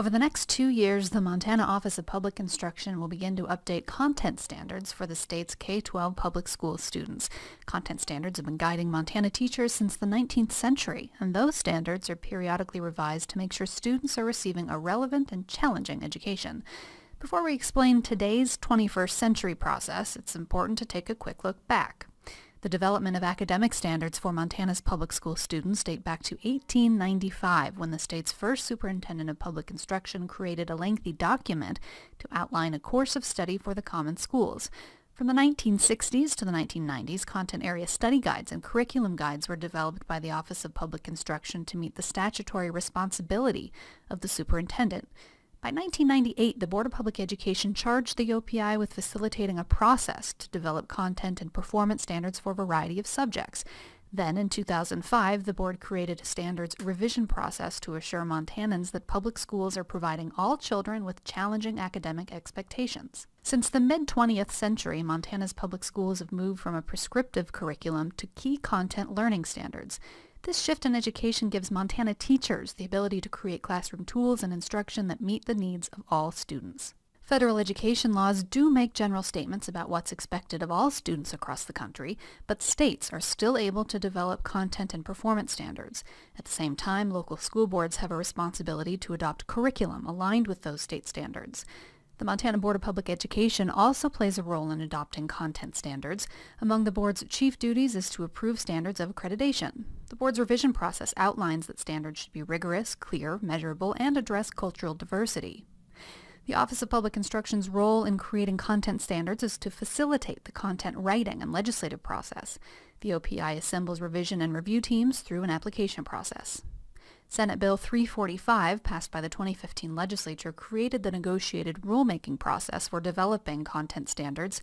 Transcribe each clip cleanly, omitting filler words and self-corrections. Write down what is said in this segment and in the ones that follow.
Over the next 2 years, the Montana Office of Public Instruction will begin to update content standards for the state's K-12 public school students. Content standards have been guiding Montana teachers since the 19th century, and those standards are periodically revised to make sure students are receiving a relevant and challenging education. Before we explain today's 21st century process, it's important to take a quick look back. The development of academic standards for Montana's public school students date back to 1895, when the state's first superintendent of public instruction created a lengthy document to outline a course of study for the common schools. From the 1960s to the 1990s, content area study guides and curriculum guides were developed by the Office of Public Instruction to meet the statutory responsibility of the superintendent. By 1998, the Board of Public Education charged the OPI with facilitating a process to develop content and performance standards for a variety of subjects. Then, in 2005, the board created a standards revision process to assure Montanans that public schools are providing all children with challenging academic expectations. Since the mid-20th century, Montana's public schools have moved from a prescriptive curriculum to key content learning standards. This shift in education gives Montana teachers the ability to create classroom tools and instruction that meet the needs of all students. Federal education laws do make general statements about what's expected of all students across the country, but states are still able to develop content and performance standards. At the same time, local school boards have a responsibility to adopt curriculum aligned with those state standards. The Montana Board of Public Education also plays a role in adopting content standards. Among the board's chief duties is to approve standards of accreditation. The board's revision process outlines that standards should be rigorous, clear, measurable, and address cultural diversity. The Office of Public Instruction's role in creating content standards is to facilitate the content writing and legislative process. The OPI assembles revision and review teams through an application process. Senate Bill 345, passed by the 2015 legislature, created the negotiated rulemaking process for developing content standards.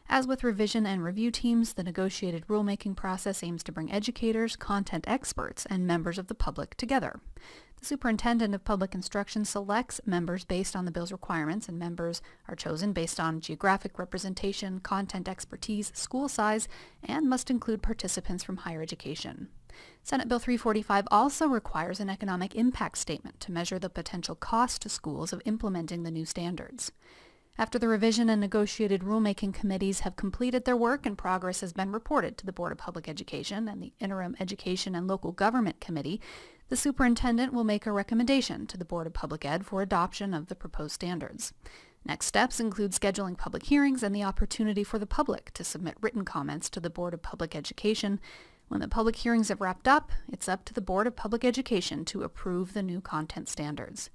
As with revision and review teams, the negotiated rulemaking process aims to bring educators, content experts, and members of the public together. The Superintendent of Public Instruction selects members based on the bill's requirements, and members are chosen based on geographic representation, content expertise, school size, and must include participants from higher education. Senate Bill 345 also requires an economic impact statement to measure the potential cost to schools of implementing the new standards. After the revision and negotiated rulemaking committees have completed their work and progress has been reported to the Board of Public Education and the Interim Education and Local Government Committee, the superintendent will make a recommendation to the Board of Public Ed for adoption of the proposed standards. Next steps include scheduling public hearings and the opportunity for the public to submit written comments to the Board of Public Education. When the public hearings have wrapped up, it's up to the Board of Public Education to approve the new content standards.